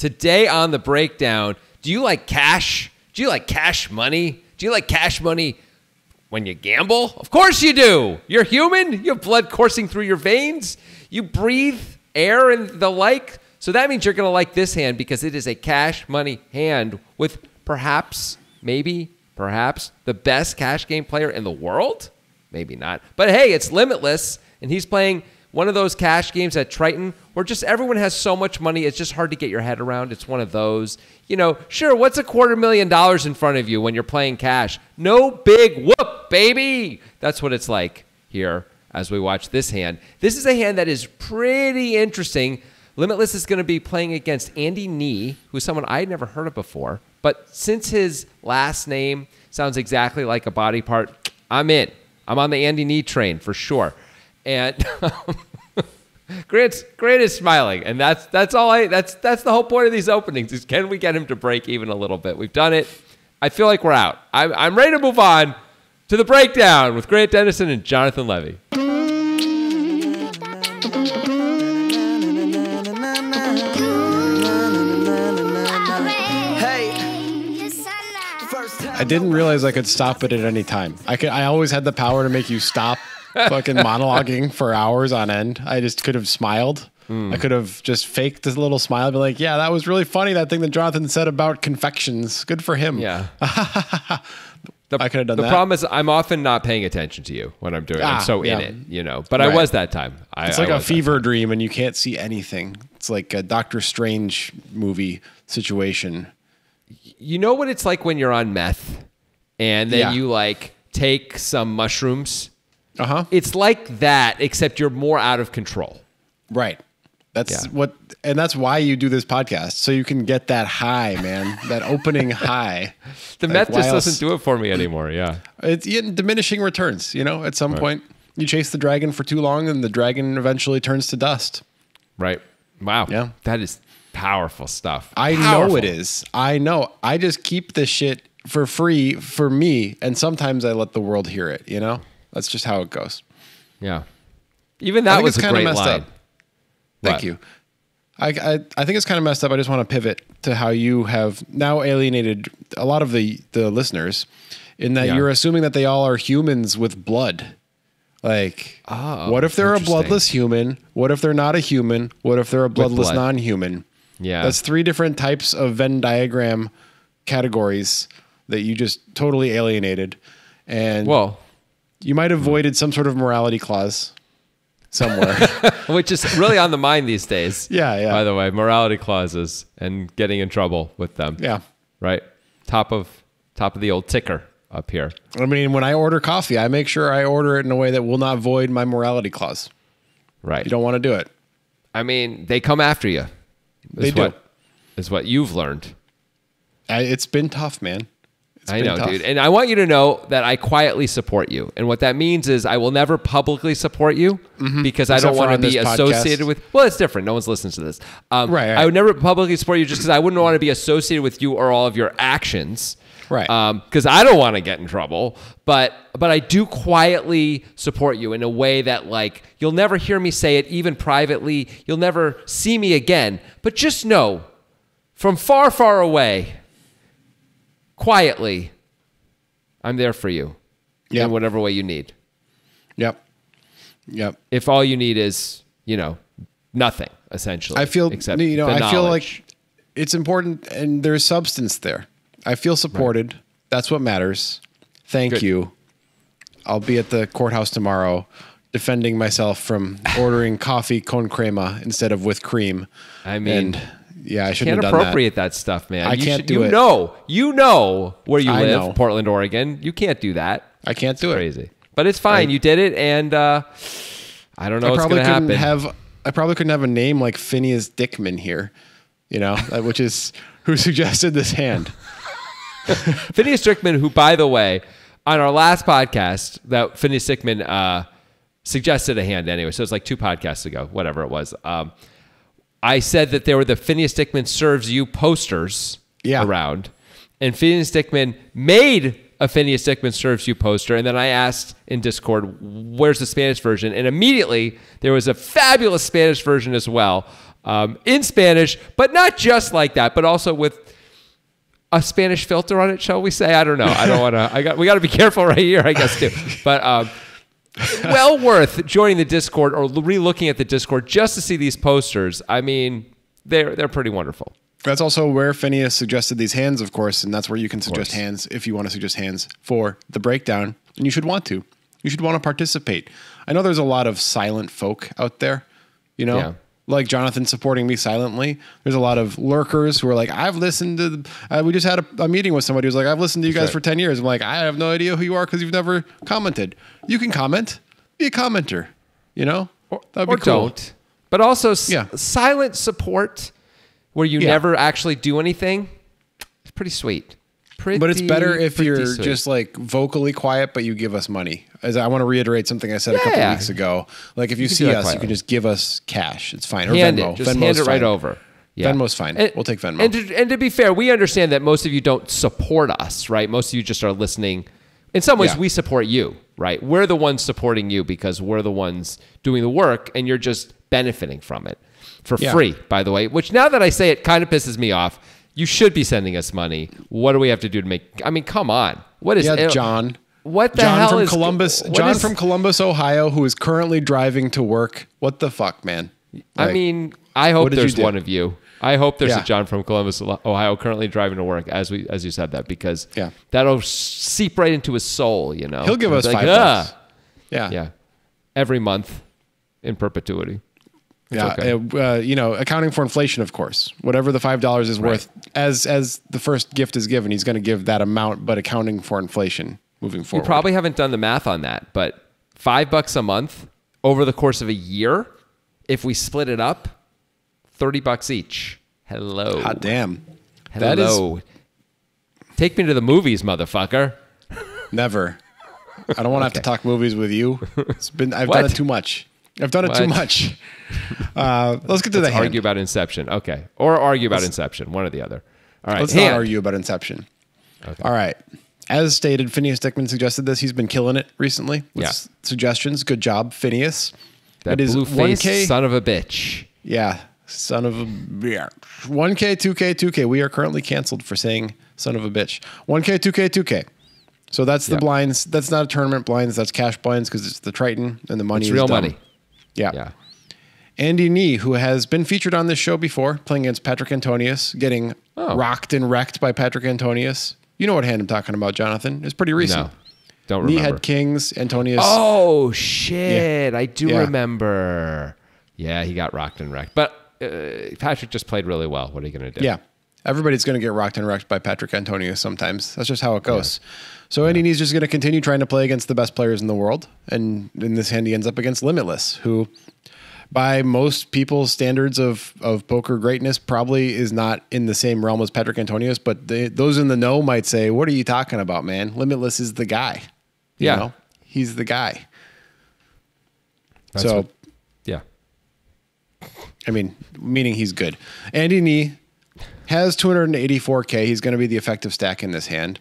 Today on the breakdown, do you like cash? Do you like cash money? Do you like cash money when you gamble? Of course you do. You're human. You have blood coursing through your veins. You breathe air and the like. So that means you're going to like this hand because it is a cash money hand with perhaps the best cash game player in the world. Maybe not. But hey, it's Limitless, and he's playing one of those cash games at Triton where just everyone has so much money, it's just hard to get your head around. It's one of those. You know, sure, what's $250,000 in front of you when you're playing cash? No big whoop, baby. That's what it's like here as we watch this hand. This is a hand that is pretty interesting. Limitless is going to be playing against Andy Nee, who's someone I had never heard of before. But since his last name sounds exactly like a body part, I'm in. I'm on the Andy Nee train for sure. And Grant is smiling, and that's the whole point of these openings is can we get him to break even a little bit? We've done it. I feel like we're out. I'm ready to move on to the breakdown with Grant Dennison and Jonathan Levy. I didn't realize I could stop it at any time. I always had the power to make you stop fucking monologuing for hours on end. I just could have smiled. I could have just faked this little smile and be like, yeah, that was really funny, that thing that Jonathan said about confections. Good for him. Yeah. I could have done that. The problem is I'm often not paying attention to you when I'm doing it. I'm so in it, you know. But right. I was that time. It's like a fever dream and you can't see anything. It's like a Doctor Strange movie situation. You know what it's like when you're on meth and then you like take some mushrooms? It's like that, except you're more out of control. Right. That's that's why you do this podcast. So you can get that high, man, that opening high. The meth just doesn't do it for me anymore. Yeah. It's diminishing returns. You know, at some point you chase the dragon for too long and the dragon eventually turns to dust. Right. Wow. Yeah. That is powerful stuff. I know it is. I know. I just keep this shit for free for me. And sometimes I let the world hear it, you know? That's just how it goes. Yeah. Even that was a great line. Thank you. I think it's kind of messed up. I just want to pivot to how you have now alienated a lot of the listeners in that you're assuming that they all are humans with blood. Like, what if they're a bloodless human? What if they're not a human? What if they're a bloodless non-human? Yeah. That's 3 different types of Venn diagram categories that you just totally alienated. And you might have voided some sort of morality clause somewhere. Which is really on the mind these days. Yeah. By the way, morality clauses and getting in trouble with them. Yeah. Right? Top of the old ticker up here. I mean, when I order coffee, I make sure I order it in a way that will not void my morality clause. Right. You don't want to do it. I mean, they come after you. They do. Is what you've learned. It's been tough, man. I know, dude. And I want you to know that I quietly support you. And what that means is I will never publicly support you because I don't want to be associated with... Well, it's different. No one's listening to this. Right. I would never publicly support you just because I wouldn't want to be associated with you or all of your actions. Right. Because I don't want to get in trouble. But I do quietly support you in a way that, like, you'll never hear me say it, even privately. You'll never see me again. But just know, from far, far away... quietly, I'm there for you in whatever way you need. Yep. If all you need is, nothing, essentially. I feel, except I feel like it's important and there's substance there. I feel supported. Right. That's what matters. Thank you. I'll be at the courthouse tomorrow defending myself from ordering coffee con crema instead of with cream. I mean... Yeah, I shouldn't have done that. Can't appropriate that stuff, man. I can't do it. You know where you live, Portland, Oregon. You can't do that. I can't do it. Crazy. But it's fine. You did it, and I don't know what's going to happen. I probably couldn't have a name like Phineas Dickman here, which is who suggested this hand. Phineas Dickman, who, by the way, on our last podcast, that Phineas Dickman suggested a hand anyway. So it's like 2 podcasts ago, whatever it was. I said that there were the Phineas Dickman Serves You posters around. And Phineas Dickman made a Phineas Dickman Serves You poster. And then I asked in Discord, where's the Spanish version? And immediately there was a fabulous Spanish version as well. in Spanish, but not just like that, but also with a Spanish filter on it, shall we say? I don't know. I don't want to. We got to be careful right here, I guess, too. But well worth joining the Discord or re-looking at the Discord just to see these posters. I mean, they're pretty wonderful. That's also where Phineas suggested these hands, of course, and that's where you can suggest hands if you want to suggest hands for the breakdown, and you should want to. You should want to participate. I know there's a lot of silent folk out there, you know, like Jonathan supporting me silently. There's a lot of lurkers who are like, I've listened to, we just had a meeting with somebody who's like, I've listened to you guys for 10 years. I'm like, I have no idea who you are because you've never commented. You can comment, be a commenter, you know, that'd be cool. Don't. But also silent support where you never actually do anything. It's pretty sweet. But it's better if you're just like vocally quiet, but you give us money. As I want to reiterate something I said a couple of weeks ago. Like if you see us, you can just give us cash. It's fine. Or Venmo. Just hand it right over. Yeah. Venmo's fine. We'll take Venmo. And to be fair, we understand that most of you don't support us, right? Most of you just are listening. In some ways, we support you, right? We're the ones supporting you because we're the ones doing the work, and you're just benefiting from it for free, by the way. Which now that I say it, kind of pisses me off. You should be sending us money. What do we have to do to make? I mean, come on. What is John? What the hell from is Columbus? John from Columbus, Ohio, who is currently driving to work. What the fuck, man? Like, I mean, I hope there's one of you. I hope there's a John from Columbus, Ohio, currently driving to work as you said that, because that'll seep right into his soul. You know, he'll give us $5. Yeah, every month in perpetuity. You know, accounting for inflation, of course. Whatever the $5 is worth, as the first gift is given, he's going to give that amount, but accounting for inflation moving forward. You probably haven't done the math on that, but $5 a month over the course of a year, if we split it up, $30 each. Hello. Hot damn. Hello. Take me to the movies, motherfucker. Never. I don't want to have to talk movies with you. I've done it too much. Let's get to the hand. Argue about Inception. Okay. Or argue about Inception. One or the other. All right. Let's not argue about Inception. Okay. All right. As stated, Phineas Dickman suggested this. He's been killing it recently with suggestions. Good job, Phineas. That blue-faced son of a bitch. Yeah. Son of a... Yeah. 1K, 2K, 2K. We are currently canceled for saying son of a bitch. 1K, 2K, 2K. So that's the blinds. That's not a tournament blinds. That's cash blinds because it's the Triton and the money is real dumb. Money. Yeah. Andy Nee, who has been featured on this show before, playing against Patrick Antonius, getting rocked and wrecked by Patrick Antonius. You know what hand I'm talking about, Jonathan. It's pretty recent. No, don't remember. Nee had kings, Antonius. Oh, shit. I do remember. Yeah, he got rocked and wrecked. But Patrick just played really well. What are you going to do? Yeah. Everybody's going to get rocked and wrecked by Patrick Antonius sometimes. That's just how it goes. So Andy Nee's just going to continue trying to play against the best players in the world. And in this hand, he ends up against Limitless, who by most people's standards of poker greatness probably is not in the same realm as Patrick Antonius. But those in the know might say, what are you talking about, man? Limitless is the guy. You know? He's the guy. I mean, meaning he's good. Andy Nee has 284K. He's going to be the effective stack in this hand.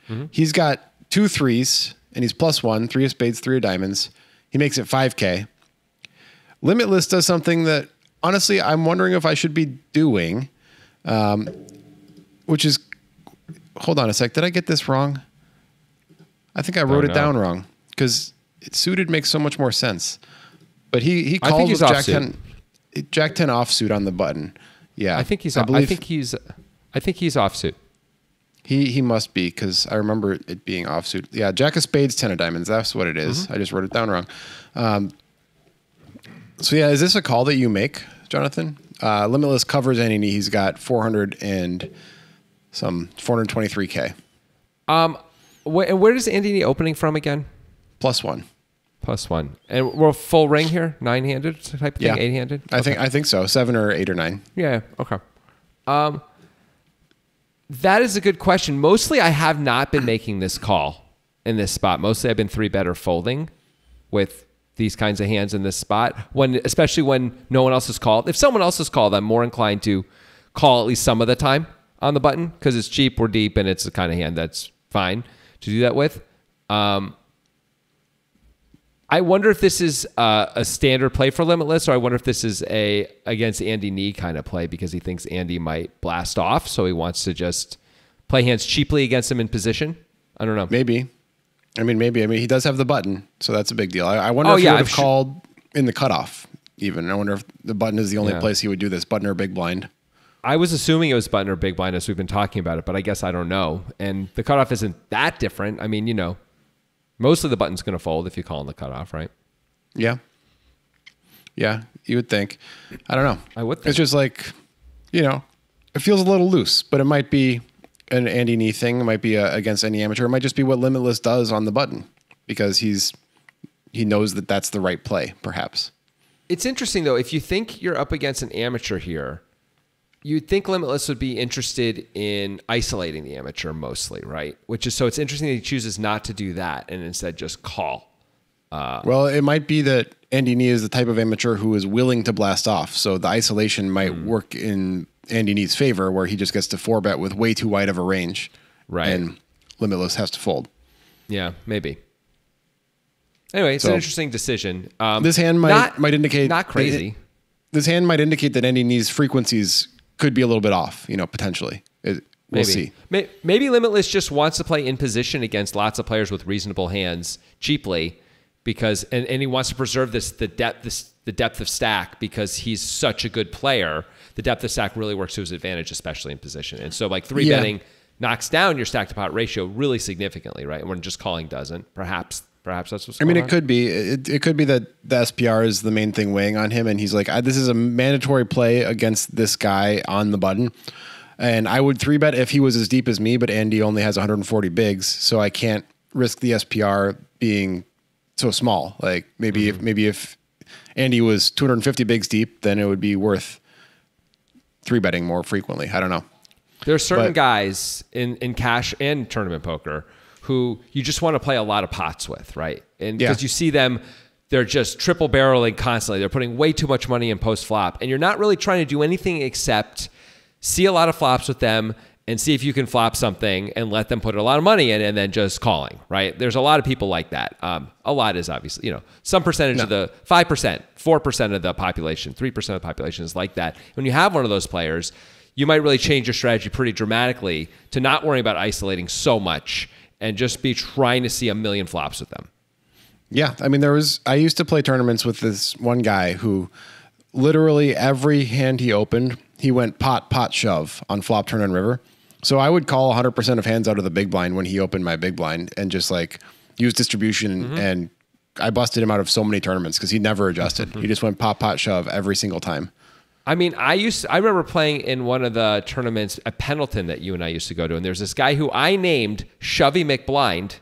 Mm-hmm. He's got 2 threes, and he's +1, 3 of spades, 3 of diamonds. He makes it 5K. Limitless does something that, honestly, I'm wondering if I should be doing, which is, hold on a sec. Did I get this wrong? I think I wrote it down wrong because suited makes so much more sense. But he calls with Jack 10 offsuit on the button. Yeah, I think he's offsuit. He must be, because I remember it being offsuit. Yeah, Jack of spades, 10 of diamonds. That's what it is. Mm-hmm. I just wrote it down wrong. So yeah, is this a call that you make, Jonathan? Limitless covers Andy Nee. He's got 423K. Where does Andy Nee opening from again? +1. +1. And we're full ring here? 9-handed type of thing? 8-handed? I think so. 7 or 8 or 9. Yeah, okay. That is a good question. Mostly I have not been making this call in this spot. Mostly I've been 3-better folding with these kinds of hands in this spot, especially when no one else has called. If someone else has called, I'm more inclined to call at least some of the time on the button because it's cheap, we're deep, and it's the kind of hand that's fine to do that with. I wonder if this is a standard play for Limitless, or I wonder if this is a against Andy Nee kind of play because he thinks Andy might blast off, so he wants to just play hands cheaply against him in position. I don't know. Maybe. I mean, he does have the button, so that's a big deal. I wonder if he would have called in the cutoff even. I wonder if the button is the only place he would do this, button or big blind. I was assuming it was button or big blind as we've been talking about it, but I guess I don't know. And the cutoff isn't that different. I mean, most of the button's going to fold if you call in the cutoff, right? Yeah. Yeah, you would think. I don't know. I would think. It's just like, it feels a little loose, but it might be an Andy Nee thing. It might be against any amateur. It might just be what Limitless does on the button because he knows that that's the right play, perhaps. It's interesting, though. If you think you're up against an amateur here, you'd think Limitless would be interested in isolating the amateur mostly, right? So it's interesting that he chooses not to do that and instead just call. Well, it might be that Andy Nee is the type of amateur who is willing to blast off. So the isolation might work in Andy Nee's favor where he just gets to 4-bet with way too wide of a range. Right. And Limitless has to fold. Yeah, maybe. Anyway, it's an interesting decision. This hand might indicate... Not crazy. This hand might indicate that Andy Nee's frequencies could be a little bit off, potentially. We'll see. Maybe Limitless just wants to play in position against lots of players with reasonable hands cheaply because and he wants to preserve the depth of stack because he's such a good player. The depth of stack really works to his advantage, especially in position. And so like 3-betting knocks down your stack to pot ratio really significantly, right? When just calling doesn't. Perhaps that's what's going on. It could be. It could be that the SPR is the main thing weighing on him, and he's like, this is a mandatory play against this guy on the button. And I would 3-bet if he was as deep as me, but Andy only has 140 bigs, so I can't risk the SPR being so small. Like maybe if Andy was 250 bigs deep, then it would be worth 3-betting more frequently. I don't know. There are certain guys in cash and tournament poker who you just want to play a lot of pots with, right? And because you see them, they're just triple barreling constantly. They're putting way too much money in post flop, and you're not really trying to do anything except see a lot of flops with them and see if you can flop something and let them put a lot of money in and then just calling, right? There's a lot of people like that. A lot is obviously, some percentage of the 5%, 4% of the population, 3% of the population is like that. When you have one of those players, you might really change your strategy pretty dramatically to not worry about isolating so much and just be trying to see a million flops with them. Yeah. I mean, I used to play tournaments with this one guy who literally every hand he opened, he went pot, pot, shove on flop, turn, and river. So I would call 100% of hands out of the big blind when he opened my big blind and just like use distribution. And I busted him out of so many tournaments because he never adjusted. He just went pot, pot, shove every single time. I mean, I remember playing in one of the tournaments at Pendleton that you and I used to go to, and there's this guy who I named Shovey McBlind.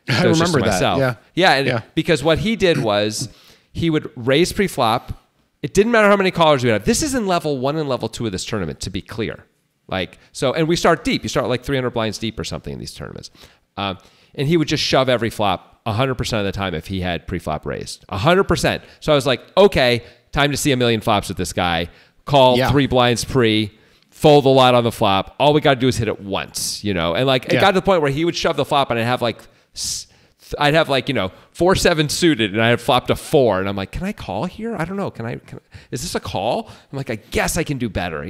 I remember that. Yeah. Because what he did was he would raise pre-flop. It didn't matter how many callers we had. This is in level 1 and level 2 of this tournament, to be clear. And we start deep. You start like 300 blinds deep or something in these tournaments. And he would just shove every flop 100% of the time if he had pre-flop raised. 100%. So I was like, okay, time to see a million flops with this guy. Call 3 blinds pre, fold a lot on the flop. All we got to do is hit it once, And it got to the point where he would shove the flop and I'd have 4-7 suited and I had flopped a 4 and I'm like, can I call here? I don't know. Is this a call? I'm like, I guess I can do better,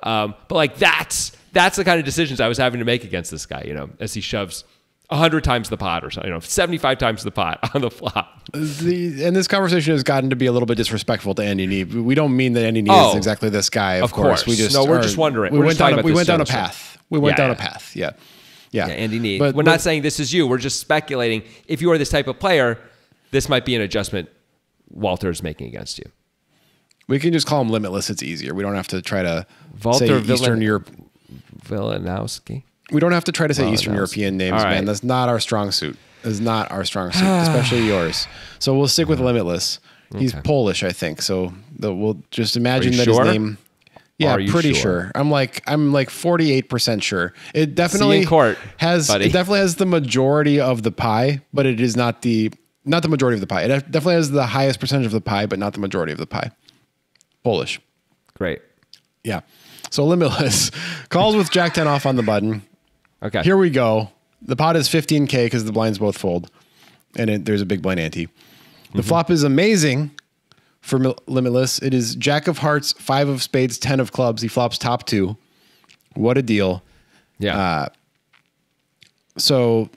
But like that's the kind of decisions I was having to make against this guy, as he shoves 100 times the pot or something, 75 times the pot on the flop. And this conversation has gotten to be a little bit disrespectful to Andy Nee. We don't mean that Andy Nee is exactly this guy. Of course. We're just wondering. We went down a path. We went down a path. Yeah. Yeah, Andy Nee. We're not saying this is you. We're just speculating. If you are this type of player, this might be an adjustment Walter's making against you. We can just call him Limitless. It's easier. We don't have to try to say Eastern Europe. Vilanowski. We don't have to try to say Eastern European names, man. That's not our strong suit. That's not our strong suit, especially yours. So we'll stick with Limitless. He's Polish, I think. So we'll just imagine that his name... Yeah, pretty sure. I'm like 48% sure. It definitely has the majority of the pie, but it is not the majority of the pie. It definitely has the highest percentage of the pie, but not the majority of the pie. Polish. Great. Yeah. So Limitless calls with Jack 10 off on the button. Okay. Here we go. The pot is 15K because the blinds both fold, and there's a big blind ante. The flop is amazing for Limitless. It is Jack of Hearts, 5 of Spades, 10 of Clubs. He flops top 2. What a deal. Yeah. So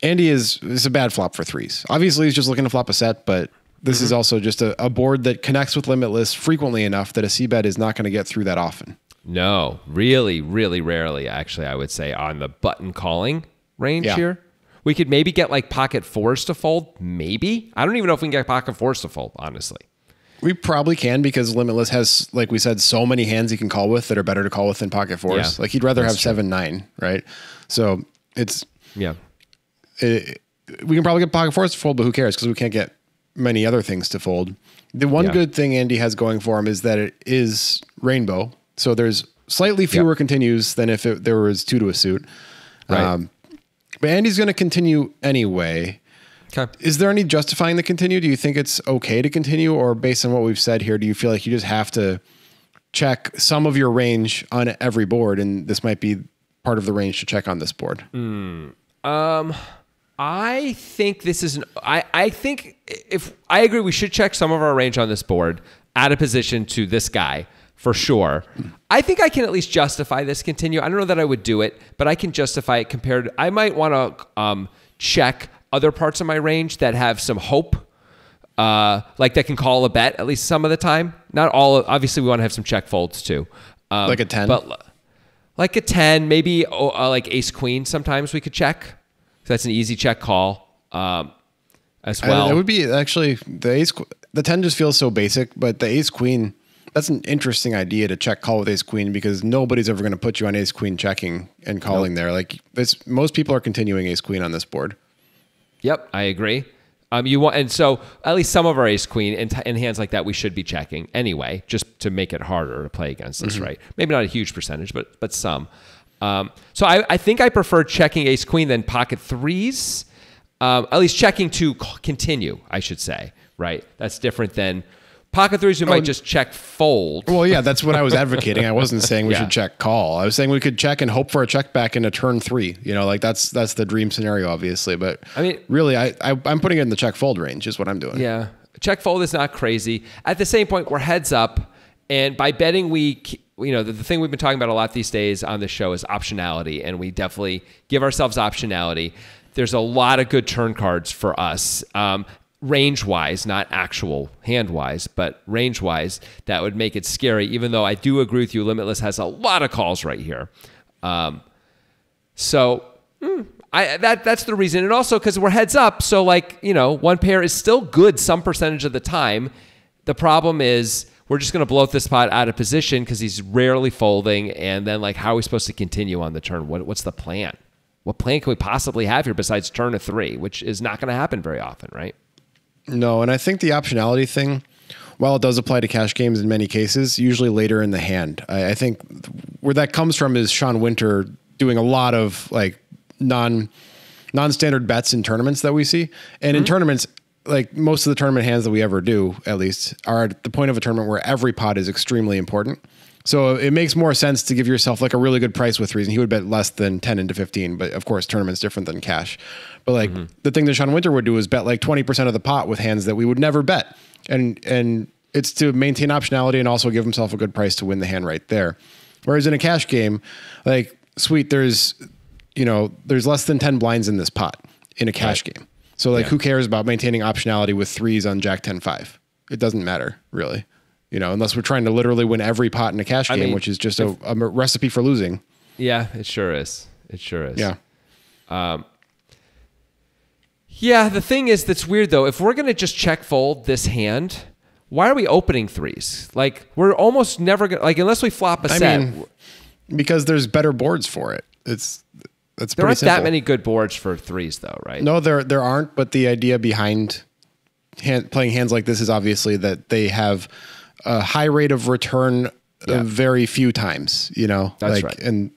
Andy is a bad flop for 3s. Obviously, he's just looking to flop a set, but this is also just a board that connects with Limitless frequently enough that a c-bet is not going to get through that often. No, really, really rarely, actually, I would say, on the button calling range here. We could maybe get like pocket 4s to fold, maybe. I don't even know if we can get pocket 4s to fold, honestly. We probably can because Limitless has, like we said, so many hands he can call with that are better to call with than pocket 4s. Yeah, like he'd rather have 7-9, right? So it's... Yeah. We can probably get pocket 4s to fold, but who cares? Because we can't get many other things to fold. The one good thing Andy has going for him is that it is rainbow. So there's slightly fewer continues than if there was 2 to a suit. Right. But Andy's going to continue anyway. Okay. Is there any justifying the continue? Do you think it's okay to continue? Or based on what we've said here, do you feel like you just have to check some of your range on every board? And this might be part of the range to check on this board. I think this is I think if I agree we should check some of our range on this board out of position to this guy for sure. I think I can at least justify this continue. I don't know that I would do it, but I can justify it compared. I might want to check other parts of my range that have some hope, like that can call a bet at least some of the time. Not all. Obviously, we want to have some check folds too, like a 10, but like a 10, maybe like ace queen. Sometimes we could check. That's an easy check call as well. It would be actually the 10 just feels so basic, but the ace queen, that's an interesting idea to check call with ace queen because nobody's ever going to put you on ace queen checking and calling there. Like most people are continuing ace queen on this board. Yep, I agree. And so at least some of our ace queen in hands like that we should be checking anyway, just to make it harder to play against us, right? Maybe not a huge percentage, but some. So I think I prefer checking ace queen than pocket 3s. At least checking to continue, I should say, right? That's different than pocket 3s. We might just check fold. Well, yeah, that's what I was advocating. I wasn't saying we should check call. I was saying we could check and hope for a check back in a turn 3. You know, like that's the dream scenario, obviously. But I mean, really, I'm putting it in the check fold range is what I'm doing. Yeah, check fold is not crazy. At the same point, we're heads up, and by betting the thing we've been talking about a lot these days on the show is optionality, and we definitely give ourselves optionality. There's a lot of good turn cards for us, range-wise, not actual hand-wise, but range-wise, that would make it scary, even though I do agree with you, Limitless has a lot of calls right here. That's the reason. And also because we're heads up, so one pair is still good some percentage of the time. The problem is we're just going to bloat this pot out of position because he's rarely folding. And then, how are we supposed to continue on the turn? What's the plan? What plan can we possibly have here besides turn of 3, which is not going to happen very often, right? No, and I think the optionality thing, while it does apply to cash games in many cases, usually later in the hand. I think where that comes from is Sean Winter doing a lot of non-standard bets in tournaments that we see. And in tournaments, most of the tournament hands that we ever do, at least, are at the point of a tournament where every pot is extremely important. So it makes more sense to give yourself a really good price with 3s. And he would bet less than 10 into 15, but of course, tournament's different than cash. But the thing that Sean Winter would do is bet 20% of the pot with hands that we would never bet. And it's to maintain optionality and also give himself a good price to win the hand right there. Whereas in a cash game, there's less than 10 blinds in this pot in a cash game. So who cares about maintaining optionality with 3s on Jack 10-5? It doesn't matter really. Unless we're trying to literally win every pot in a cash game, which is just a recipe for losing. Yeah, it sure is. It sure is. Yeah. The thing is that's weird though. If we're going to just check fold this hand, why are we opening 3s? We're almost never going to, unless we flop a set. Because there's better boards for it. That's there aren't that many good boards for 3s though, right? No, there aren't. But the idea behind playing hands like this is obviously that they have a high rate of return very few times, That's right. And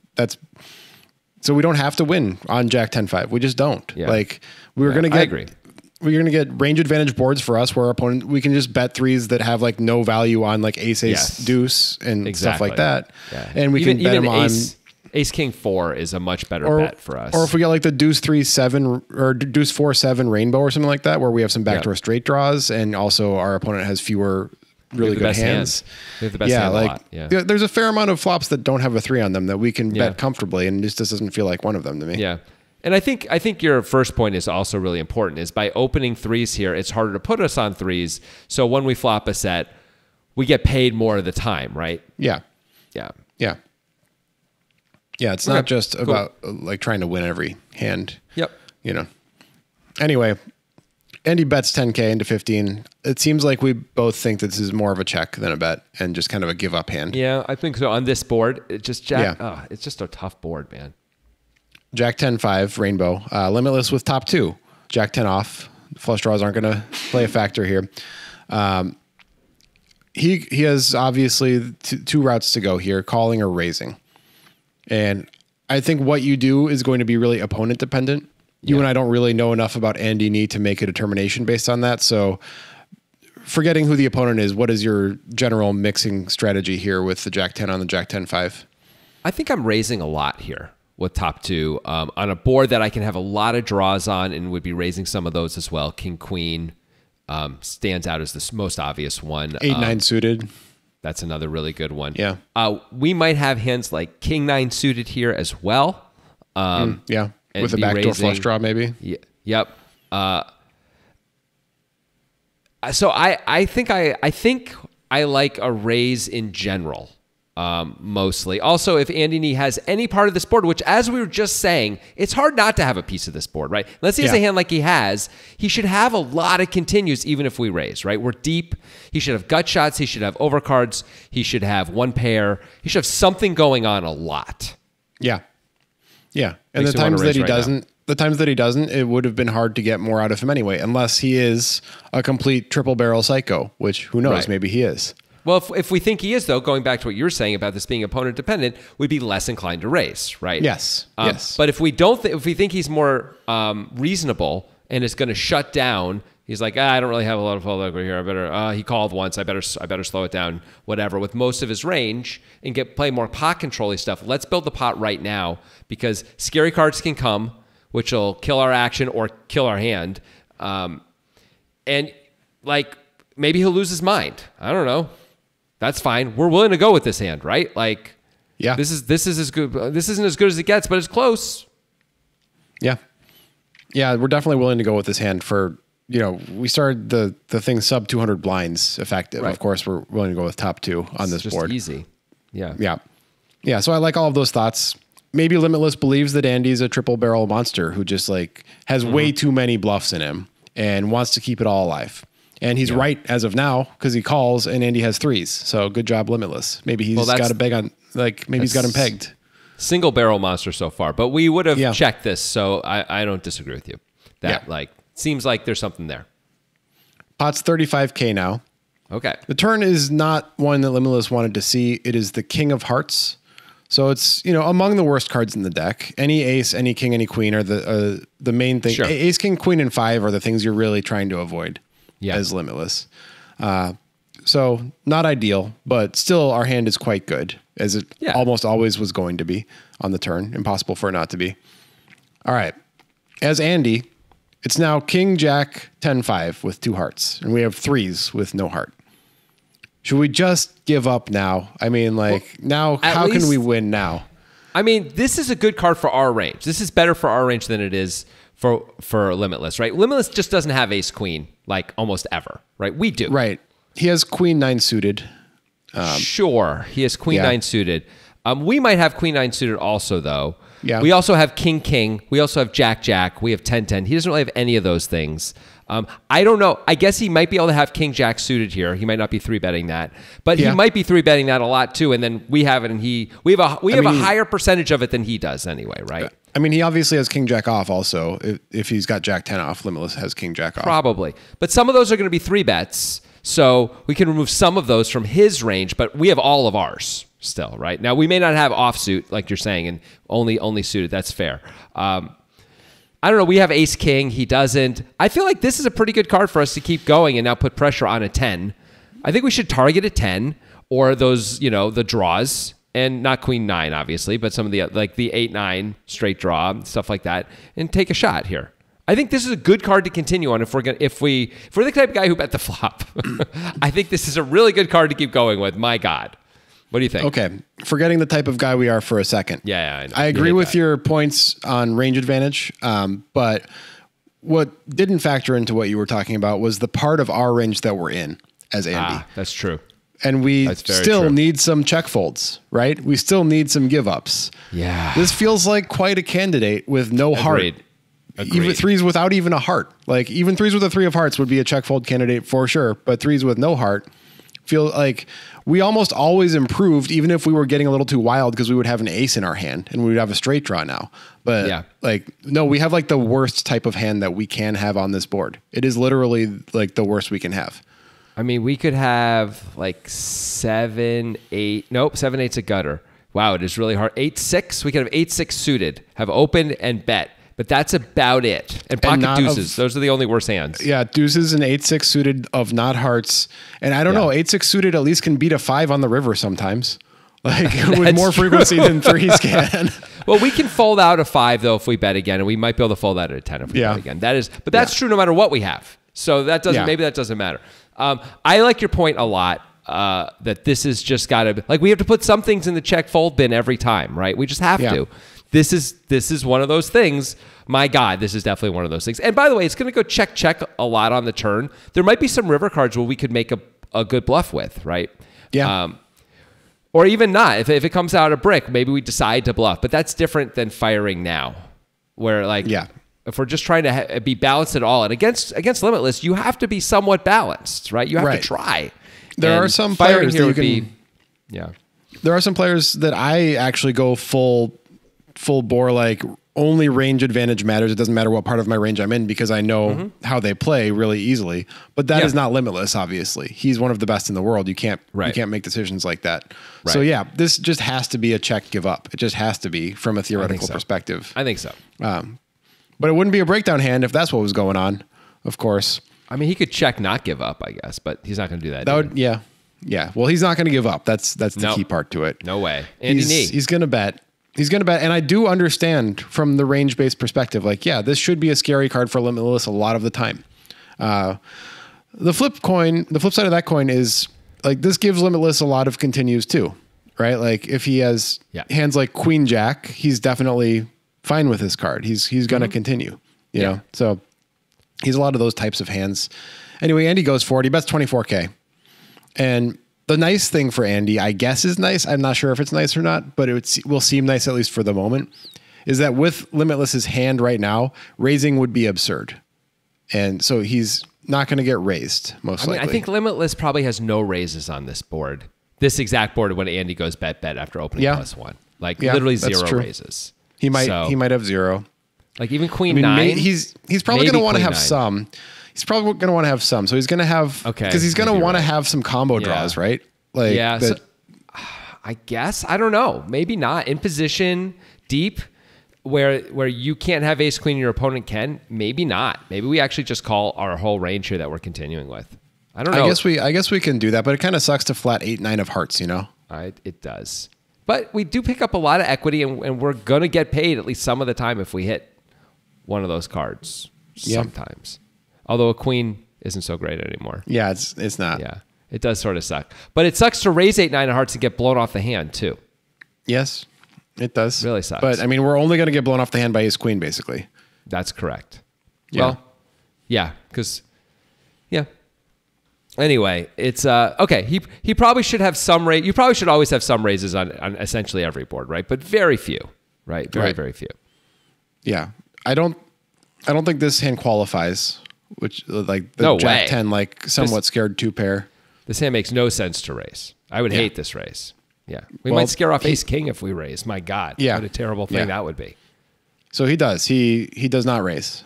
so we don't have to win on Jack 10-5. We just don't. Yeah. We're going to I agree. We're going to get range advantage boards for us where our opponent, we can just bet 3s that have no value on ace, deuce and stuff like that. Yeah. And we can bet them on Ace King 4 is a much better bet for us. Or if we get like the Deuce 3-7 or Deuce 4-7 rainbow or something like that, where we have some backdoor straight draws, and also our opponent has fewer really good hands. We have the best hand a lot. Yeah. There's a fair amount of flops that don't have a 3 on them that we can bet comfortably, and this just doesn't feel like one of them to me. Yeah. And I think your first point is also really important, is by opening 3s here, it's harder to put us on 3s. So when we flop a set, we get paid more of the time, right? Yeah. Yeah. Yeah. Yeah, it's not just about like trying to win every hand. Yep. You know. Anyway, Andy bets 10K into 15. It seems like we both think that this is more of a check than a bet and just kind of a give up hand. Yeah, I think so. On this board, it's just it's just a tough board, man. Jack 10-5 rainbow, limitless with top 2. Jack 10 off. Flush draws aren't going to play a factor here. He has obviously two routes to go here, calling or raising. And I think what you do is going to be really opponent dependent. You and I don't really know enough about Andy Nee to make a determination based on that. So forgetting who the opponent is, what is your general mixing strategy here with the Jack 10 on the Jack 10-5? I think I'm raising a lot here with top 2 on a board that I can have a lot of draws on, and would be raising some of those as well. King, Queen stands out as the most obvious one. 8-9 suited. That's another really good one. Yeah. We might have hands like King 9 suited here as well. Yeah. With a backdoor flush draw, maybe. Yeah. Yep. So I think I like a raise in general. Mostly. Also, if Andy Nee has any part of this board, which, as we were just saying, it's hard not to have a piece of this board, right? Unless he has a hand like he has, he should have a lot of continues even if we raise, right? We're deep. He should have gut shots. He should have overcards. He should have one pair. He should have something going on a lot. Yeah. Yeah. And the times that he doesn't, it would have been hard to get more out of him anyway, unless he is a complete triple barrel psycho, which who knows, maybe he is. Well, if we think he is, though, going back to what you were saying about this being opponent dependent, we'd be less inclined to raise, right? Yes. Yes. But if we don't, if we think he's more reasonable and is going to shut down, he's like, I don't really have a lot of fold equity here. I better. He called once. I better slow it down. Whatever. With most of his range and play more pot control-y stuff. Let's build the pot right now, because scary cards can come, which will kill our action or kill our hand, and like maybe he'll lose his mind. I don't know. That's fine. We're willing to go with this hand, right? Like, yeah, this is as good. This isn't as good as it gets, but it's close. Yeah, yeah, we're definitely willing to go with this hand for, we started the thing sub 200 blinds effective. Right. Of course, we're willing to go with top 2 on this board. Easy. Yeah. Yeah. Yeah. So I like all of those thoughts. Maybe Limitless believes that Andy's a triple barrel monster who just like has way too many bluffs in him and wants to keep it all alive. And he's right as of now, because he calls and Andy has 3s. So good job, Limitless. Maybe he's got a beg on, maybe he's got him pegged. Single barrel monster so far, but we would have checked this, so I don't disagree with you. That seems like there's something there. Pot's 35K now. Okay. The turn is not one that Limitless wanted to see. It is the King of Hearts. So it's, among the worst cards in the deck. Any ace, any king, any queen are the main thing. Sure. Ace, king, queen, and 5 are the things you're really trying to avoid. As Limitless. So not ideal, but still our hand is quite good, as it almost always was going to be on the turn. Impossible for it not to be. All right. As Andy, it's now King, Jack, 10-5 with 2 hearts, and we have 3s with no heart. Should we just give up now? I mean, how can we win now? I mean, this is a good card for our range. This is better for our range than it is for Limitless, right? Limitless just doesn't have ace queen like almost ever, right? We do. Right. He has queen 9 suited. Sure. He has queen 9 suited. We might have queen 9 suited also, though. Yeah. We also have king, king. We also have jack, jack. We have 10-10. He doesn't really have any of those things. I don't know. I guess he might be able to have king, jack suited here. He might not be 3-betting that, but he might be 3-betting that a lot too. And then we have it, and we have a higher percentage of it than he does anyway, right? I mean, he obviously has king, jack off also. If he's got jack 10 off, Limitless has king, jack off. Probably. But some of those are going to be 3-bets. So we can remove some of those from his range, but we have all of ours still, right? Now, we may not have offsuit, like you're saying, and only suited. That's fair. I don't know. We have ace king. He doesn't. I feel like this is a pretty good card for us to keep going and now put pressure on a 10. I think we should target a 10 or those, the draws. and not queen 9, obviously, but some of the like the 8-9 straight draw, stuff like that, and take a shot here. I think this is a good card to continue on if we're the type of guy who bet the flop. I think this is a really good card to keep going with. My God. What do you think? Okay. Forgetting the type of guy we are for a second. Yeah, I agree with your points on range advantage. But what didn't factor into what you were talking about was the part of our range that we're in as Andy. That's true. And we still need some check folds, right? We still need some give ups. Yeah. This feels like quite a candidate with no heart. Even threes without even a heart. Like even threes with a 3 of hearts would be a check fold candidate for sure. But threes with no heart feel like we almost always improved, even if we were getting a little too wild because we would have an ace in our hand and we would have a straight draw now. But no, we have like the worst type of hand that we can have on this board. It is literally like the worst we can have. I mean, we could have like 7, 8. Nope, 7, 8's a gutter. Wow, it is really hard. 8, 6. We could have 8, 6 suited, have opened and bet. But that's about it. And pocket deuces. Those are the only worse hands. Yeah, deuces and 8, 6 suited of not hearts. And I don't know, 8, 6 suited at least can beat a 5 on the river sometimes. Like with more frequency than threes can. Well, we can fold out a 5 though if we bet again, and we might be able to fold out a 10 if we bet again. But that's true no matter what we have. So that doesn't maybe that doesn't matter. I like your point a lot. That this is just got to like we have to put some things in the check fold bin every time, right? We just have to. This is one of those things. My God, this is definitely one of those things. And by the way, it's going to go check a lot on the turn. There might be some river cards where we could make a good bluff with, right? Yeah. Or even not. If it comes out a brick, maybe we decide to bluff. But that's different than firing now, where like if we're just trying to be balanced at all, and against Limitless, you have to be somewhat balanced, right? You have to try. There are some players that you can. There are some players that I actually go full bore, like only range advantage matters. It doesn't matter what part of my range I'm in because I know how they play really easily. But that is not Limitless, obviously. He's one of the best in the world. You can't make decisions like that. Right. So yeah, this just has to be a check give up. It just has to be from a theoretical perspective. I think so. But it wouldn't be a breakdown hand if that's what was going on, of course. I mean, he could check not give up, I guess, but he's not going to do that. Yeah. Well, he's not going to give up. That's the key part to it. No way. He's going to bet. He's going to bet. And I do understand from the range-based perspective, like, yeah, this should be a scary card for Limitless a lot of the time. The flip side of that coin is like this gives Limitless a lot of continues too, right? Like if he has hands like Queen Jack, he's definitely fine with this card. He's going to continue, you know? So he's a lot of those types of hands. Anyway, Andy goes for it. He bets 24K. And the nice thing for Andy, I guess is nice. I'm not sure if it's nice or not, but will seem nice at least for the moment, is that with Limitless's hand right now, raising would be absurd. And so he's not going to get raised, most likely. I think Limitless probably has no raises on this board. This exact board when Andy goes bet after opening +1. Like literally zero raises. He might have zero. Like even Queen 9. He's probably going to want to have some. He's probably going to want to have some. So he's going to have because he's going to want to have some combo draws, right? Like so, I guess I don't know. Maybe not in position deep where you can't have ace queen and your opponent can. Maybe not. Maybe we actually just call our whole range here that we're continuing with. I don't know. I guess we can do that, but it kind of sucks to flat 8, 9 of hearts. You know, it does. But we do pick up a lot of equity, and we're going to get paid at least some of the time if we hit one of those cards sometimes. Although a queen isn't so great anymore. Yeah, it's not. Yeah, it does sort of suck. But it sucks to raise 8, 9 of hearts and get blown off the hand too. Yes, it does. It really sucks. But I mean, we're only going to get blown off the hand by ace queen, basically. That's correct. Yeah. Well, yeah, because Anyway, it's okay. He probably should have some raise. You probably should always have some raises on essentially every board, right? But very few, right? Very few. Yeah, I don't think this hand qualifies. Which like the Jack 10, like somewhat scared 2 pair. This hand makes no sense to raise. I would hate this raise. Yeah, we might scare off ace king if we raise. My God, what a terrible thing that would be. So he does. He does not raise.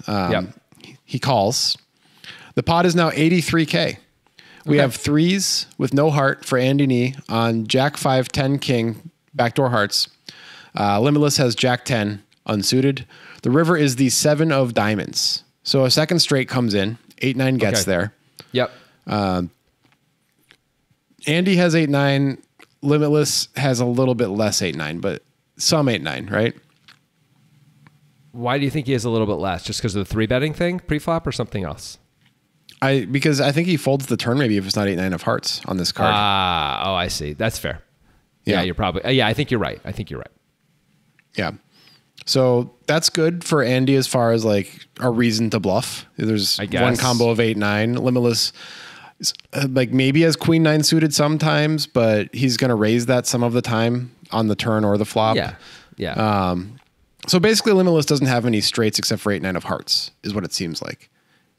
He calls. The pot is now 83K. We have threes with no heart for Andy Nee on Jack 5, 10 king backdoor hearts. Limitless has Jack 10 unsuited. The river is the 7 of diamonds. So a second straight comes in. 8, 9 gets there. Yep. Andy has 8, 9. Limitless has a little bit less 8-9, but some 8-9, right? Why do you think he has a little bit less? Just because of the 3-betting thing, pre-flop, or something else? Because I think he folds the turn maybe if it's not 8-9 of hearts on this card. Oh, I see. That's fair. Yeah, you're probably. Yeah, I think you're right. Yeah. So that's good for Andy as far as like a reason to bluff. There's one combo of 8-9. Limitless, like maybe has queen 9 suited sometimes, but he's going to raise that some of the time on the turn or the flop. Yeah. So basically, Limitless doesn't have any straights except for 8-9 of hearts, is what it seems like.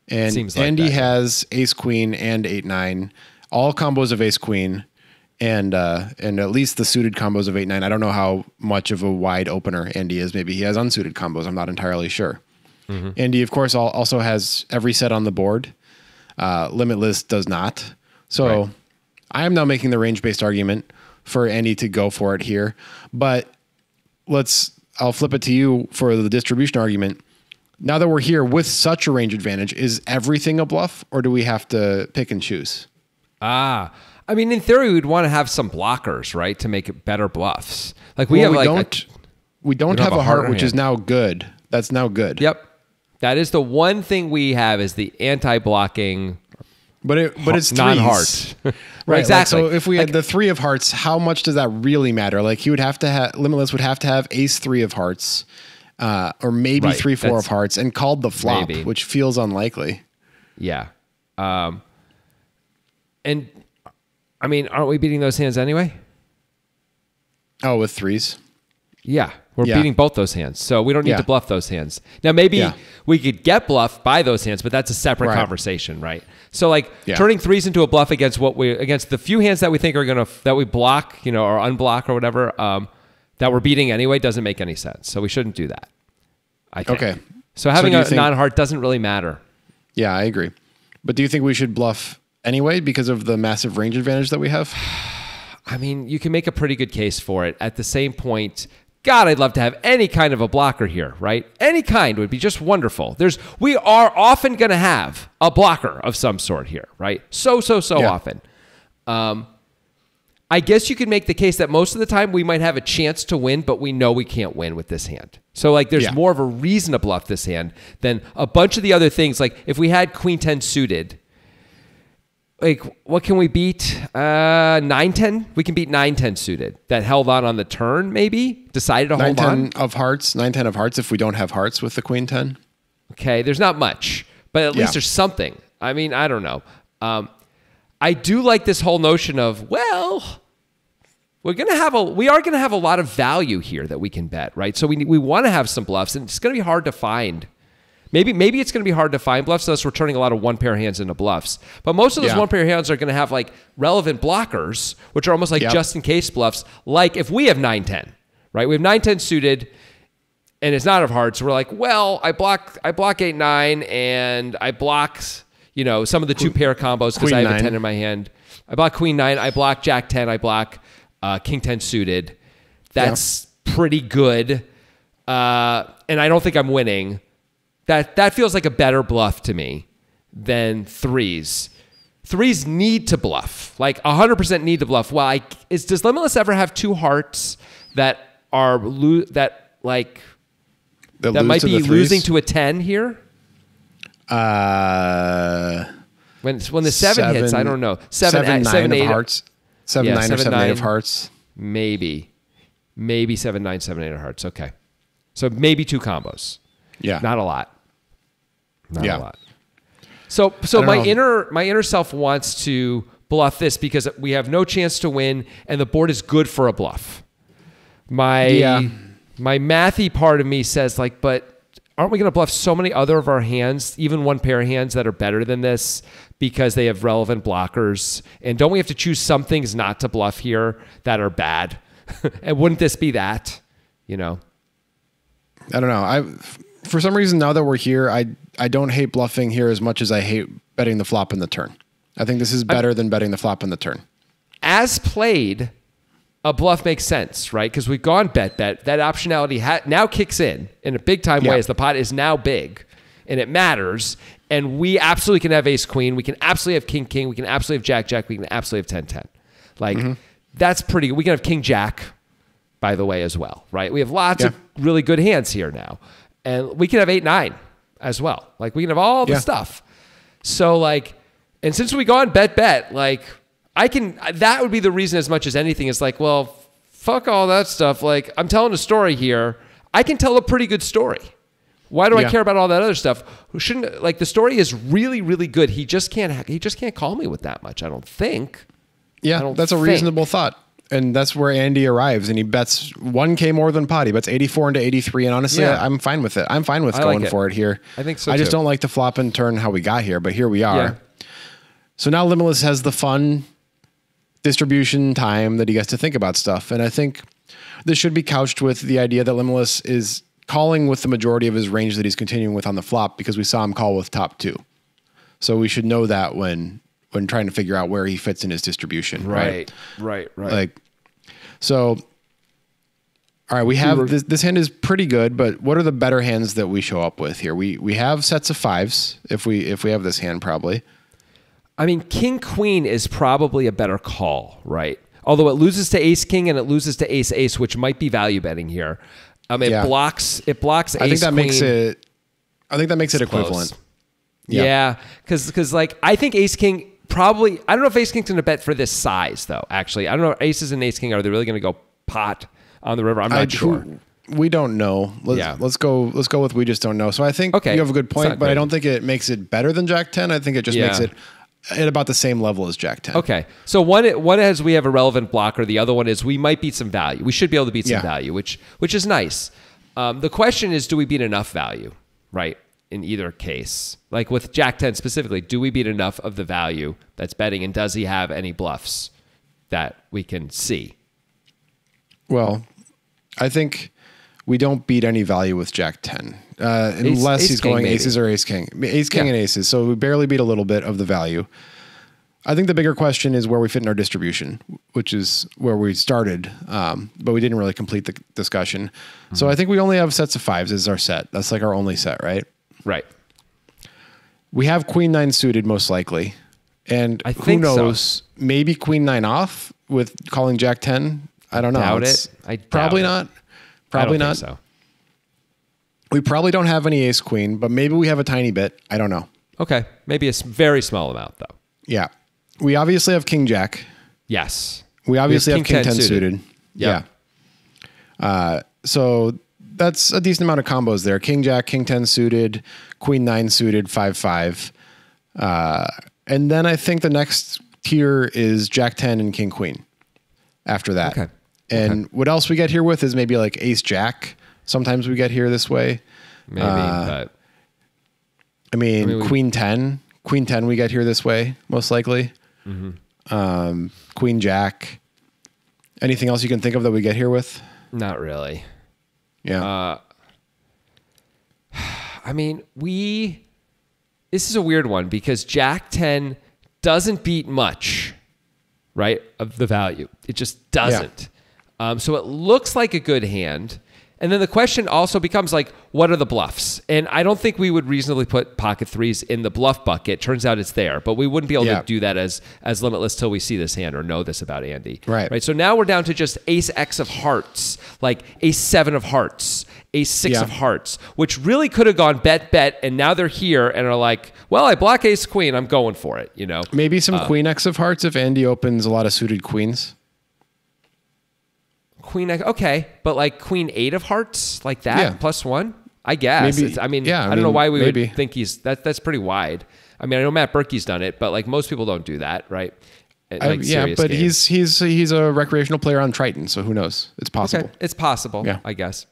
And Andy has ace queen and 8-9, all combos of ace queen. And at least the suited combos of 8-9. I don't know how much of a wide opener Andy is. Maybe he has unsuited combos. I'm not entirely sure. Mm-hmm. Andy, of course, also has every set on the board. Limitless does not. So I am now making the range-based argument for Andy to go for it here. But I'll flip it to you for the distribution argument. Now that we're here with such a range advantage, is everything a bluff, or do we have to pick and choose? I mean, in theory, we'd want to have some blockers, right, to make it better bluffs. Like we don't have a heart, which is now good. That's now good. Yep, that is the one thing we have is the anti-blocking. But it's non-heart, right? Exactly. Like, so if we had the 3 of hearts, how much does that really matter? Like he would have to have Limitless would have to have ace 3 of hearts, or maybe 3-4 of hearts, and called the flop, which feels unlikely. Yeah, and. I mean, aren't we beating those hands anyway? Oh, with 3s? Yeah, we're beating both those hands. So we don't need to bluff those hands. Now, maybe we could get bluffed by those hands, but that's a separate conversation, right? So like turning 3s into a bluff against against the few hands that we think are that we block, or unblock or whatever, that we're beating anyway doesn't make any sense. So we shouldn't do that, I think. Okay. So having a non-heart doesn't really matter. Yeah, I agree. But do you think we should bluff anyway, because of the massive range advantage that we have? I mean, you can make a pretty good case for it. At the same point, God, I'd love to have any kind of a blocker here, right? Any kind would be just wonderful. We are often going to have a blocker of some sort here, right? So often. I guess you could make the case that most of the time we might have a chance to win, but we know we can't win with this hand. So like there's more of a reason to bluff this hand than a bunch of the other things. Like if we had queen 10 suited, like, what can we beat? 9-10? We can beat 9-10 suited. That held on the turn, maybe? Decided to hold on? 9-10 of hearts. 9-10 of hearts if we don't have hearts with the queen 10. Okay, there's not much. But at least there's something. I mean, I don't know. I do like this whole notion of, well, we are going to have a lot of value here that we can bet, right? So we want to have some bluffs, and it's going to be hard to find. Maybe it's going to be hard to find bluffs, thus we're turning a lot of one-pair hands into bluffs. But most of those one-pair hands are going to have like relevant blockers, which are almost like just-in-case bluffs. Like if we have 9-10, right? We have 9-10 suited, and it's not of hearts. We're like, well, I block 8-9, and I block, some of the two-pair combos because I have a 10 in my hand. I block queen 9. I block jack 10. I block king 10 suited. That's pretty good, and I don't think I'm winning. That feels like a better bluff to me than 3s. 3s need to bluff, like 100% need to bluff. Well, does Limitless ever have 2 hearts that might be losing to a 10 here? When the 7 hits, I don't know. 7, 8 of hearts. 7, 9 or 7, 8 of hearts. Maybe 7, 9, 7, 8 of hearts. Okay, so maybe 2 combos. Yeah, not a lot. Not a lot. So my inner self wants to bluff this because we have no chance to win, and the board is good for a bluff. My mathy part of me says like, but aren't we going to bluff so many other of our hands, even one pair of hands that are better than this because they have relevant blockers? And don't we have to choose some things not to bluff here that are bad? And wouldn't this be that? I don't know. For some reason, now that we're here, I don't hate bluffing here as much as I hate betting the flop in the turn. I think this is better than betting the flop in the turn. As played, a bluff makes sense, right? Because we've gone bet. That optionality now kicks in a big time way as the pot is now big and it matters. And we absolutely can have ace queen. We can absolutely have king king. We can absolutely have jack jack. We can absolutely have 10-10. Like that's pretty good. We can have king jack, by the way, as well, right? We have lots of really good hands here now. And we can have 8-9 as well. Like, we can have all the stuff. So, like, and since we go on bet, like, that would be the reason as much as anything. Is like, well, fuck all that stuff. Like, I'm telling a story here. I can tell a pretty good story. Why do I care about all that other stuff? The story is really, really good. He just can't call me with that much, I don't think. Yeah, that's a reasonable thought. And that's where Andy arrives, and he bets 1K more than pot. He bets 84 into 83, and honestly, I'm fine with it. I'm fine with going for it here. I think so, I just don't like the flop and turn how we got here, but here we are. Yeah. So now Limitless has the fun distribution time that he gets to think about stuff. And I think this should be couched with the idea that Limitless is calling with the majority of his range that he's continuing with on the flop, because we saw him call with top 2. So we should know that when trying to figure out where he fits in his distribution. Right. Like, so, all right, we have this hand is pretty good, but what are the better hands that we show up with here? We have sets of 5s if we have this hand, probably. I mean, king queen is probably a better call, right? Although it loses to ace king and it loses to ace ace, which might be value betting here. It blocks ace queen. I think that makes it equivalent. Yeah, because like, I think ace king probably, I don't know if ace king's going to bet for this size though. Actually, I don't know. Aces and ace king, are they really going to go pot on the river? I'm not sure. We don't know. Let's go with we just don't know. So I think you have a good point, but I don't think it makes it better than Jack 10. I think it just makes it at about the same level as Jack 10. Okay. So one is we have a relevant blocker. The other one is we might beat some value. We should be able to beat some value, which is nice. The question is, do we beat enough value, right? In either case, like with Jack 10 specifically, do we beat enough of the value that's betting, and does he have any bluffs that we can see? Well, I think we don't beat any value with Jack 10 unless he's going aces or ace king, and aces. So we barely beat a little bit of the value. I think the bigger question is where we fit in our distribution, which is where we started, but we didn't really complete the discussion. Mm-hmm. So I think we only have sets of 5s as our set. That's like our only set, right? Right. We have queen 9 suited most likely. And who knows, maybe queen 9 off with calling Jack 10. I don't know. I probably not. Probably not. So. We probably don't have any ace queen, but maybe we have a tiny bit. I don't know. Okay. Maybe a very small amount though. Yeah. We obviously have king jack. Yes. We obviously have king 10 suited. Yep. Yeah. So that's a decent amount of combos there. King jack, king 10 suited, queen 9 suited, 5-5. And then I think the next tier is Jack 10 and King Queen after that. Okay. And what else we get here with is maybe like Ace Jack. Sometimes we get here this way. Maybe, but I mean Queen 10. Queen 10 we get here this way, most likely. Mm-hmm. Queen Jack. Anything else you can think of that we get here with? Not really. Yeah. I mean, this is a weird one because Jack 10 doesn't beat much, right, of the value. It just doesn't. Yeah. So it looks like a good hand. And then the question also becomes like, what are the bluffs? And I don't think we would reasonably put pocket threes in the bluff bucket. Turns out it's there, but we wouldn't be able to do that as Limitless till we see this hand or know this about Andy. Right. So now we're down to just ace X of hearts, like ace 7 of hearts, ace 6 of hearts, which really could have gone bet, and now they're here and are like, well, I block ace queen, I'm going for it, you know? Maybe some queen X of hearts if Andy opens a lot of suited queens. Queen, okay, but like queen 8 of hearts, like that, +1, I guess. Maybe, I don't know why we would think that's pretty wide. I mean, I know Matt Berkey's done it, but like most people don't do that, right? But games. he's a recreational player on Triton, so who knows? It's possible. Okay. It's possible, I guess.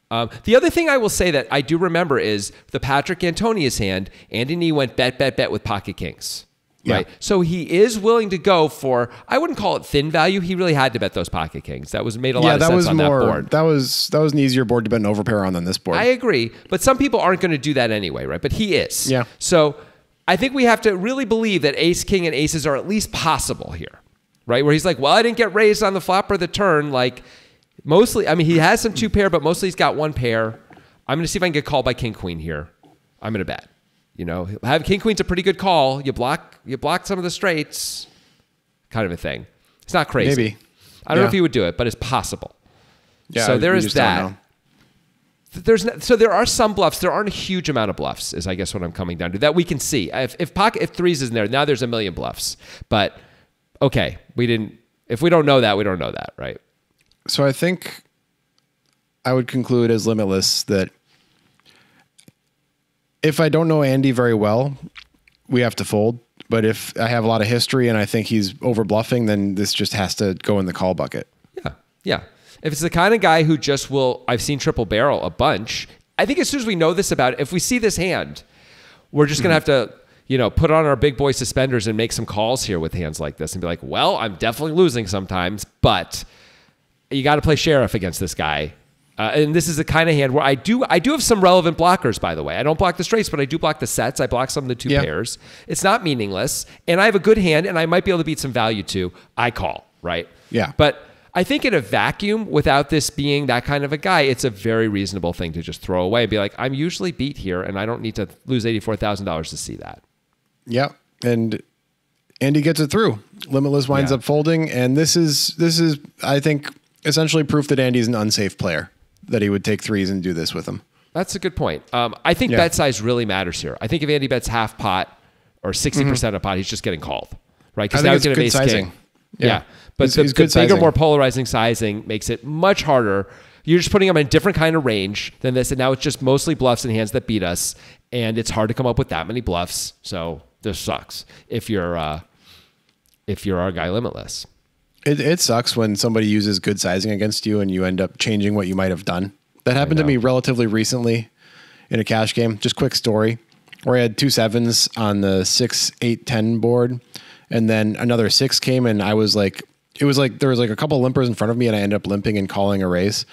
The other thing I will say that I do remember is the Patrick Antonius hand. Andy Nee went bet with pocket kings. Right. So he is willing to go for, I wouldn't call it thin value. He really had to bet those pocket kings. That made a lot of sense on that board. That was an easier board to bet an overpair on than this board. I agree. But some people aren't going to do that anyway, right? But he is. Yeah. So I think we have to really believe that ace, king, and aces are at least possible here, right? Where he's like, well, I didn't get raised on the flop or the turn. Like mostly, I mean, he has some 2 pair, but mostly he's got 1 pair. I'm going to see if I can get called by king, queen here. I'm going to bet. You know, have king queen's a pretty good call. You block some of the straights, kind of a thing. It's not crazy. I don't know if he would do it, but it's possible. Yeah, so there we is just don't that. know. So there are some bluffs. There aren't a huge amount of bluffs, is I guess what I'm coming down to, that we can see. If pocket threes is in there, now there's a million bluffs. But okay, if we don't know that, we don't know that, right? So I think I would conclude as Limitless that if I don't know Andy very well, we have to fold. But if I have a lot of history and I think he's over bluffing, then this just has to go in the call bucket. Yeah. If it's the kind of guy who just will, I've seen triple barrel a bunch. I think as soon as we know this about it, if we see this hand, we're just going to have to, put on our big boy suspenders and make some calls here with hands like this and be like, well, I'm definitely losing sometimes, but you got to play sheriff against this guy. And this is the kind of hand where I do have some relevant blockers, by the way. I don't block the straights, but I do block the sets. I block some of the two pairs. It's not meaningless. And I have a good hand, and I might be able to beat some value too. I call, right? Yeah. But I think in a vacuum, without this being that kind of a guy, it's a very reasonable thing to just throw away. Be like, I'm usually beat here, and I don't need to lose $84,000 to see that. Yeah. And Andy gets it through. Limitless winds up folding. And this is, I think, essentially proof that Andy's an unsafe player, that he would take threes and do this with him. That's a good point. I think bet size really matters here. I think if Andy bets half pot or 60% of pot, he's just getting called, right? Because now he's going to base king. Yeah. But the bigger, more polarizing sizing makes it much harder. You're just putting him in a different kind of range than this. And now it's just mostly bluffs and hands that beat us. And it's hard to come up with that many bluffs. So this sucks if you're our guy Limitless. It sucks when somebody uses good sizing against you and you end up changing what you might have done. That happened to me relatively recently in a cash game. Just quick story where I had 2 sevens on the 6, 8, 10 board. And then another 6 came and I was like, it was like, there was like a couple limpers in front of me and I ended up limping and calling a raise.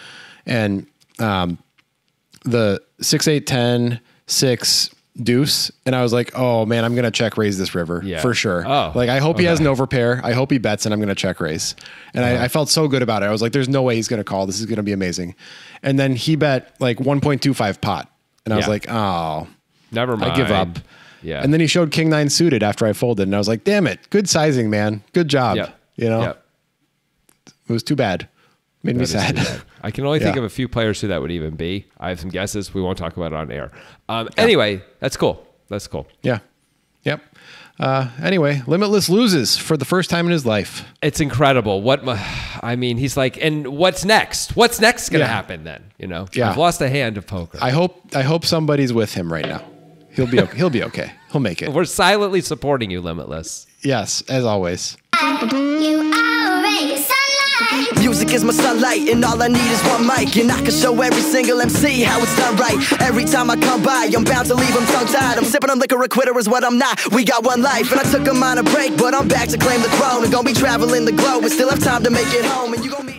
And the 6, 8, 10, 6 deuce. And I was like, oh man, I'm going to check raise this river for sure. Oh, like, I hope he has an overpair. I hope he bets and I'm going to check raise. And I felt so good about it. I was like, there's no way he's going to call. This is going to be amazing. And then he bet like 1.25 pot. And I was like, oh, never mind. I give up. Yeah. And then he showed king 9 suited after I folded. And I was like, damn it. Good sizing, man. Good job. It was too bad. Made me sad. I can only think of a few players who that would even be. I have some guesses. We won't talk about it on air. Anyway, that's cool. That's cool. Yeah. Yep. Anyway, Limitless loses for the first time in his life. It's incredible. He's like, and what's next? What's next going to happen then? I've lost a hand of poker. I hope somebody's with him right now. He'll be okay. He'll be okay. He'll make it. We're silently supporting you, Limitless. Yes, as always. Music is my sunlight, and all I need is one mic, and I can show every single MC how it's done right. Every time I come by, I'm bound to leave them tongue-tied. I'm sipping on liquor, a quitter is what I'm not. We got one life, and I took a minor break, but I'm back to claim the throne. And gonna be traveling the globe, and still have time to make it home. And you gonna meet